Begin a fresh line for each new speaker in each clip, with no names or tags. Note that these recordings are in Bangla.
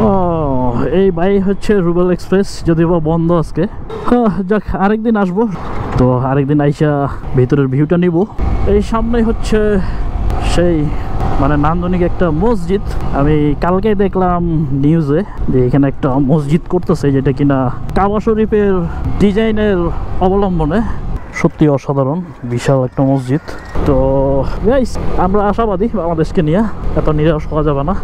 ও এই বাই হচ্ছে রুবেল এক্সপ্রেস, যদিও বা বন্ধ আজকে। যাক, আরেকদিন আসবো। তো আরেকদিন আইসা ভিতরের ভিউটা নিব। এই সামনে হচ্ছে সেই মানে নান্দনিক একটা মসজিদ। আমি কালকে দেখলাম নিউজে যে এখানে একটা মসজিদ করতেছে, যেটা কিনা কাবা শরীফের ডিজাইনের অবলম্বনে। সত্যি অসাধারণ, বিশাল একটা মসজিদ। তো গাইস, আমরা আশাবাদী বাংলাদেশকে নিয়ে, এত নিরাশ হওয়া যাবে না।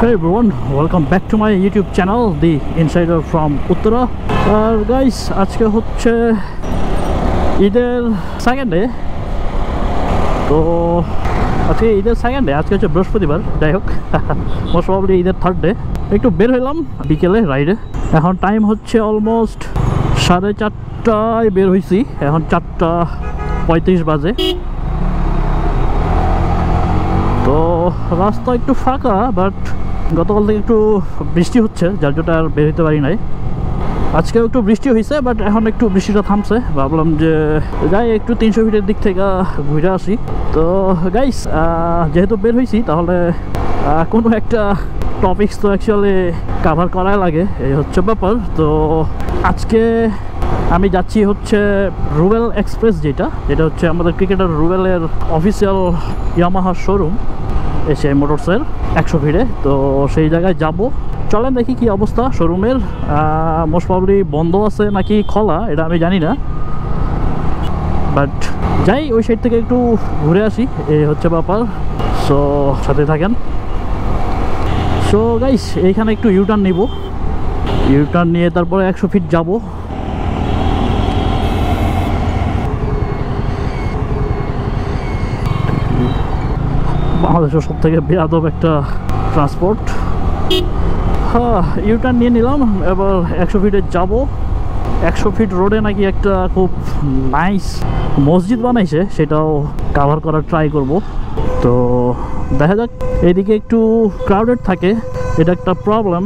Hey everyone, welcome back to my YouTube channel, The Insider from Uttara. Guys, আজকে হচ্ছে ঈদের সেকেন্ড ডে। তো আজকে ঈদের সেকেন্ড ডে, আজকে হচ্ছে বৃহস্পতিবার। যাই হোক, মোস্ট প্রবাবলি ঈদের থার্ড ডে। একটু বের হইলাম বিকেলে রাইডে। এখন টাইম হচ্ছে অলমোস্ট 4:30টায় বের হয়েছি, এখন 4:35 বাজে। তো রাস্তা একটু ফাঁকা, বাট গতকাল থেকে একটু বৃষ্টি হচ্ছে, যার জন্য আর বের হইতে পারি নাই। আজকেও একটু বৃষ্টি হয়েছে, বাট এখন একটু বৃষ্টিটা থামছে। ভাবলাম যে যাই একটু 300 ফিটের দিক থেকে ঘুরে আসি। তো গাইস, যেহেতু বের হয়েছি, তাহলে কোনো একটা টপিকস তো অ্যাকচুয়ালি কাভার করাই লাগে, এই হচ্ছে ব্যাপার। তো আজকে আমি যাচ্ছি হচ্ছে রুবেল এক্সপ্রেস, যেটা হচ্ছে আমাদের ক্রিকেটার রুবেলের অফিসিয়াল ইয়ামাহা শোরুম, এসে মোটরসের 100 ফিটে। তো সেই জায়গায় যাব। চলেন দেখি কি অবস্থা শোরুমের। মোস্ট প্রবাবলি বন্ধ আছে নাকি খোলা, এটা আমি জানি না, বাট যাই ওই সাইড থেকে একটু ঘুরে আসি, এই হচ্ছে ব্যাপার। সো সাথে থাকেন। সো গাইস, এইখানে একটু ইউটার্ন নিব, ইউটার্ন নিয়ে তারপরে 100 ফিট যাব। বাংলাদেশের সব থেকে বেয়াদব একটা ট্রান্সপোর্ট। ইউটার্ন নিয়ে নিলাম, এবার 100 ফিটে যাব। 100 ফিট রোডে নাকি একটা খুব নাইস মসজিদ বানাইছে, সেটাও কাভার করার ট্রাই করব। তো দেখা যাক। এইদিকে একটু ক্রাউডেড থাকে, এটা একটা প্রবলেম।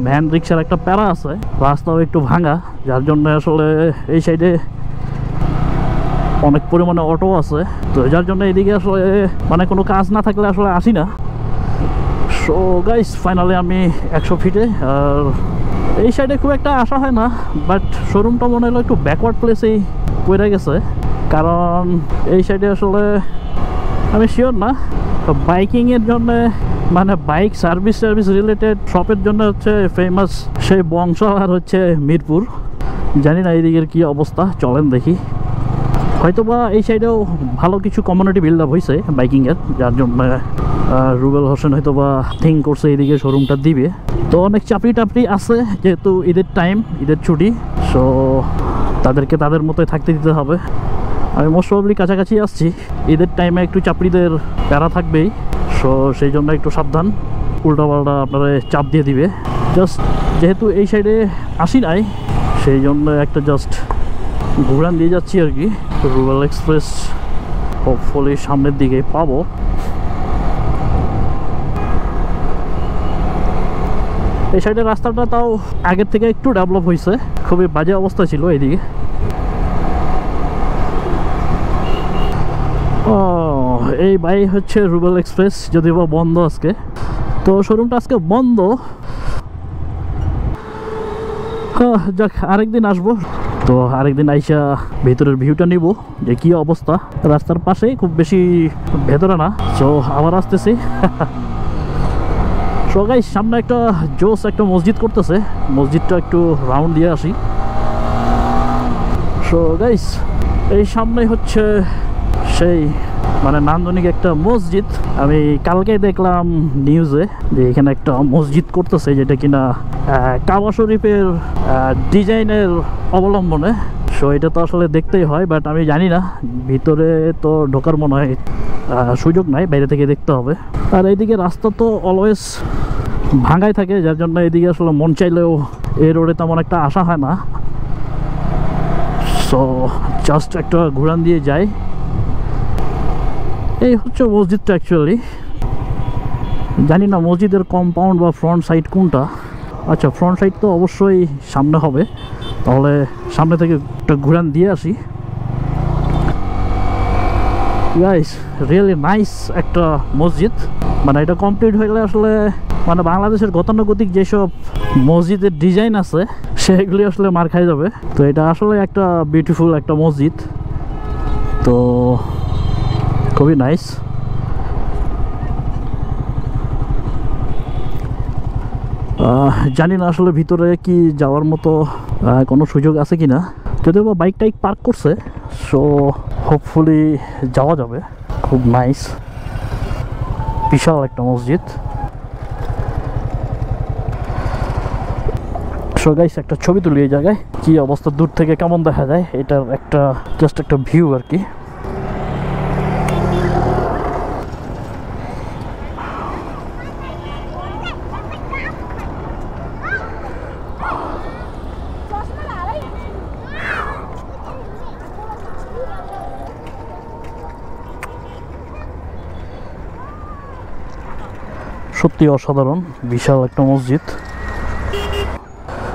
ভ্যান রিক্সার একটা প্যারা আছে, রাস্তাও একটু ভাঙা, যার জন্য আসলে এই সাইডে অনেক পরিমাণে অটো আছে। তো যার জন্য এদিকে আসলে মানে কোনো কাজ না থাকলে আসলে আসি না। সো গাইস, ফাইনালি আমি 100 ফিটে। আর এই সাইডে খুব একটা আসা হয় না, বাট শোরুমটা মনে হলো একটু ব্যাকওয়ার্ড প্লেসেই পড়ে গেছে, কারণ এই সাইডে আসলে আমি শিওর না বাইকিংয়ের জন্য, মানে বাইক সার্ভিস রিলেটেড শপের জন্য হচ্ছে ফেমাস সেই বংশ, আর হচ্ছে মিরপুর। জানি না এইদিকের কী অবস্থা, চলেন দেখি। হয়তোবা এই সাইডেও ভালো কিছু কমিউনিটি বিল্ড আপ হয়েছে বাইকিংয়ের, যার জন্য রুবেল হোসেন হয়তোবা থিঙ্ক করছে এইদিকে শোরুমটা দিবে। তো অনেক চাপড়ি টাপড়ি আছে, যেহেতু ঈদের টাইম, ঈদের ছুটি। সো তাদেরকে তাদের মতোই থাকতে দিতে হবে। আমি মোস্ট প্রবাবলি কাছাকাছি আসছি, ঈদের টাইমে একটু চাপড়িদের প্যারা থাকবেই। সো সেই জন্য একটু সাবধান, উল্টাপাল্টা আপনারা চাপ দিয়ে দিবে। জাস্ট যেহেতু এই সাইডে আসি নাই, সেই জন্য একটা জাস্ট ঘুরান দিয়ে যাচ্ছি আর কি। রুবেল এক্সপ্রেস হোপফুলি সামনের দিকে পাবো। এই সাইডের রাস্তাটা তাও আগের থেকে একটু ডেভেলপ হয়েছে, খুবই বাজে অবস্থা ছিল এইদিকে। এই বাই হচ্ছে রুবেল এক্সপ্রেস, যদিও বা বন্ধ আজকে। তো শোরুমটা আজকে বন্ধ। যাক, আরেকদিন আসবো। তো আরেকদিন আইসা ভেতরের ভিউটা নিব, যে কি অবস্থা। রাস্তার পাশে, খুব বেশি ভেতরে না। সো আবার আসতেছি। সো গাইস, সামনে একটা জোস একটা মসজিদ করতেছে, মসজিদটা একটু রাউন্ড দিয়ে আসি। সো গাইস, এই সামনে হচ্ছে সেই মানে নান্দনিক একটা মসজিদ। আমি কালকে দেখলাম নিউজে যে এখানে একটা মসজিদ করতেছে, যেটা কিনা কাবা শরীফের ডিজাইনের অবলম্বনে। সো এটা তো আসলে দেখতেই হয়, বাট আমি জানি না, ভিতরে তো ঢোকার মনে হয় সুযোগ নাই, বাইরে থেকে দেখতে হবে। আর এইদিকে রাস্তা তো অলওয়েজ ভাঙাই থাকে, যার জন্য এদিকে আসলে মন চাইলেও এই রোডে তেমন একটা আসা হয় না। সো জাস্ট একটা ঘুরান দিয়ে যাই। এই হচ্ছে মসজিদটা অ্যাকচুয়ালি। জানি না মসজিদের কম্পাউন্ড বা ফ্রন্ট সাইড কোনটা। আচ্ছা, ফ্রন্ট সাইড তো অবশ্যই সামনে হবে, তাহলে সামনে থেকে একটা ঘুরান দিয়ে আসি। গাইস রিয়েলি নাইস একটা মসজিদ, মানে এটা কমপ্লিট হইলে আসলে মানে বাংলাদেশের গতানুগতিক যেসব মসজিদের ডিজাইন আছে সেগুলি আসলে মার খাই যাবে। তো এটা আসলে একটা বিউটিফুল একটা মসজিদ, তো খুবই নাইস। জানি না আসলে ভিতরে কি যাওয়ার মতো কোনো সুযোগ আছে কি না, যদিও বা বাইক টাইক পার্ক করছে, সো হোপফুলি যাওয়া যাবে। খুব নাইস, বিশাল একটা মসজিদ। সো গাইস একটা ছবি তুলি এই জায়গায়, কি অবস্থা দূর থেকে কেমন দেখা যায়, এটার একটা জাস্ট একটা ভিউ আর কি। সত্যি অসাধারণ, বিশাল একটা মসজিদ।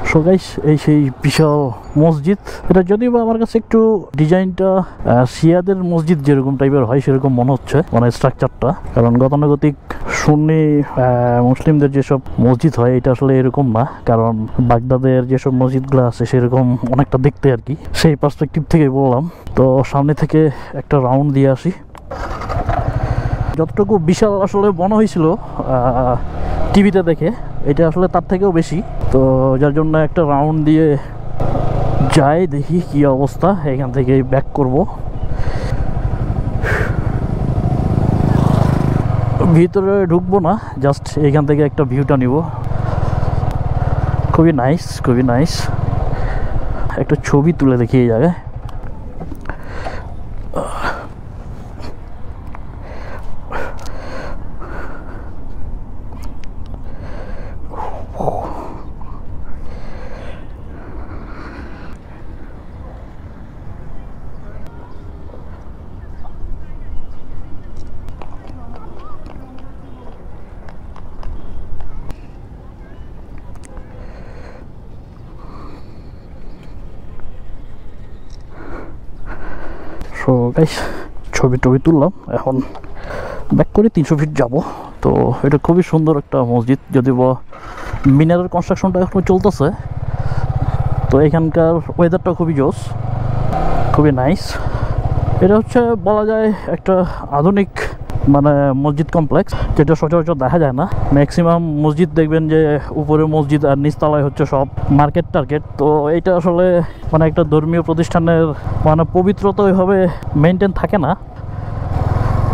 সো গাইস এই সেই বিশাল মসজিদ। এটা যদিও বা আমার কাছে একটু ডিজাইনটা শিয়াদের মসজিদ যেরকম টাইপের হয় সেরকম মনে হচ্ছে, মানে স্ট্রাকচারটা, কারণ গতানুগতিক সুন্নি মুসলিমদের যেসব মসজিদ হয় এটা আসলে এরকম না, কারণ বাগদাদের যেসব মসজিদগুলো আছে সেরকম অনেকটা দেখতে আর কি, সেই পার্সপেক্টিভ থেকে বললাম। তো সামনে থেকে একটা রাউন্ড দিয়ে আসি। যতটুকু বিশাল আসলে মনে হয়েছিল টিভিতে দেখে, এটা আসলে তার থেকেও বেশি। তো যার জন্য একটা রাউন্ড দিয়ে যাই, দেখি কি অবস্থা, এখান থেকে ব্যাক করব। ভিতরে ঢুকবো না, জাস্ট এখান থেকে একটা ভিউটা নিব। খুবই নাইস, খুবই নাইস। একটা ছবি তুলে দেখি এই জায়গায়। সো গাইস ছবি টবি তুললাম, এখন ব্যাক করে 300 ফিট যাব। তো এটা খুবই সুন্দর একটা মসজিদ, যদিও বা মিনারের কনস্ট্রাকশনটা এখন চলতেছে। তো এখানকার ওয়েদারটা খুবই জোস, খুবই নাইস। এটা হচ্ছে বলা যায় একটা আধুনিক মানে মসজিদ কমপ্লেক্স, যেটা সচরাচর দেখা যায় না। ম্যাক্সিমাম মসজিদ দেখবেন যে উপরে মসজিদ আর নিচতলায় হচ্ছে সব মার্কেট টার্গেট। তো এইটা আসলে মানে একটা ধর্মীয় প্রতিষ্ঠানের মানে পবিত্রতা ওইভাবে মেনটেন থাকে না।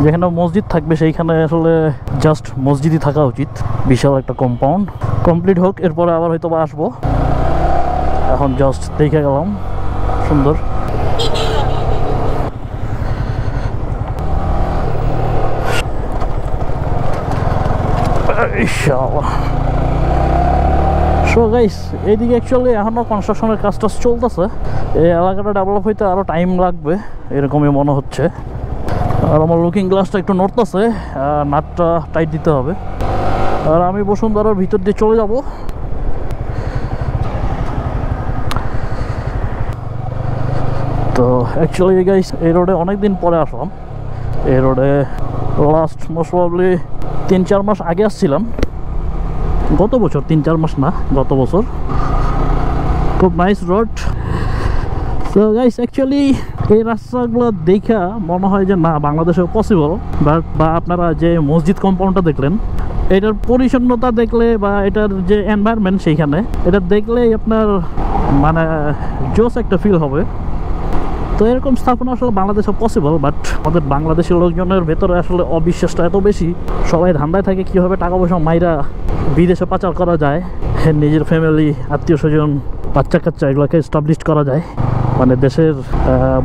যেখানে মসজিদ থাকবে সেইখানে আসলে জাস্ট মসজিদই থাকা উচিত। বিশাল একটা কম্পাউন্ড কমপ্লিট হোক, এরপরে আবার হয়তো বা আসবো। এখন জাস্ট দেখে গেলাম, সুন্দর। সো গাইস এইদিকে অ্যাকচুয়ালি এখনও কনস্ট্রাকশনের কাজটা চলতেছে। এই এলাকাটা ডেভেলপ হইতে আরও টাইম লাগবে এরকমই মনে হচ্ছে। আর আমার লুকিং গ্লাসটা একটু নড়তেছে, নাটটা টাইট দিতে হবে। আর আমি বসুন্ধরার ভিতর দিয়ে চলে যাব। তো অ্যাকচুয়ালি গাইস এই রোডে অনেক দিন পরে আসলাম। এই রোডে লাস্ট মোস্ট প্রবাবলি 3-4 মাস আগে আসছিলাম, গত বছর, 3-4 মাস না, গত বছর। খুব নাইস রোড। তো গাইস অ্যাকচুয়ালি এই রাস্তাগুলো দেখা মনে হয় যে না বাংলাদেশেও পসিবল, বাট বা আপনারা যে মসজিদ কম্পাউন্ডটা দেখলেন এটার পরিচ্ছন্নতা দেখলে বা এটার যে এনভায়রনমেন্ট সেইখানে এটা দেখলেই আপনার মানে জোস একটা ফিল হবে। তো এরকম স্থাপনা আসলে বাংলাদেশে পসিবল, বাট আমাদের বাংলাদেশের লোকজনের ভেতরে আসলে অবিশ্বাসটা এত বেশি। সবাই ধান্দায় থাকে কীভাবে টাকা পয়সা মাইরা বিদেশে পাচার করা যায়, নিজের ফ্যামিলি, আত্মীয় স্বজন, বাচ্চা কাচ্চা এগুলোকে এস্টাবলিশ করা যায়। মানে দেশের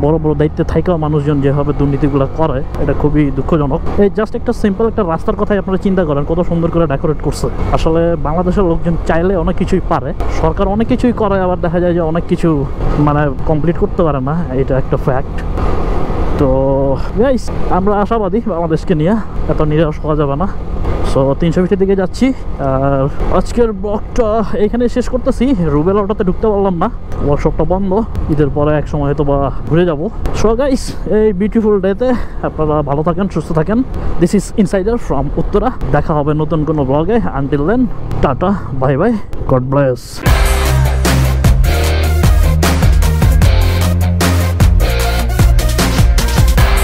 বড় বড় দায়িত্বে থাকাও মানুষজন যেভাবে দুর্নীতিগুলো করে এটা খুবই দুঃখজনক। এই জাস্ট একটা সিম্পল একটা রাস্তার কথাই আপনারা চিন্তা করেন কত সুন্দর করে ডেকোরেট করছে। আসলে বাংলাদেশের লোকজন চাইলে অনেক কিছুই পারে, সরকার অনেক কিছুই করে, আবার দেখা যায় যে অনেক কিছু মানে কমপ্লিট করতে পারে না, এটা একটা ফ্যাক্ট। তো গাইস আমরা আশাবাদী বাংলাদেশকে নিয়ে, এত নিরাশ হওয়া যাবে না। সো 300 ফিটের দিকে যাচ্ছি। আর আজকের ব্লগটা এখানে শেষ করতেছি। রুবেল অটোতে ঢুকতে পারলাম না, ওয়ার্কশপটা বন্ধ। ঈদের পরে এক সময় হয়তো বা ঘুরে যাবো। সো গাইস, এই বিউটিফুল ডেতে আপনারা ভালো থাকেন, সুস্থ থাকেন। This is insider from Uttara. দেখা হবে নতুন কোনো ব্লগে। Until then, tata, bye bye, God bless.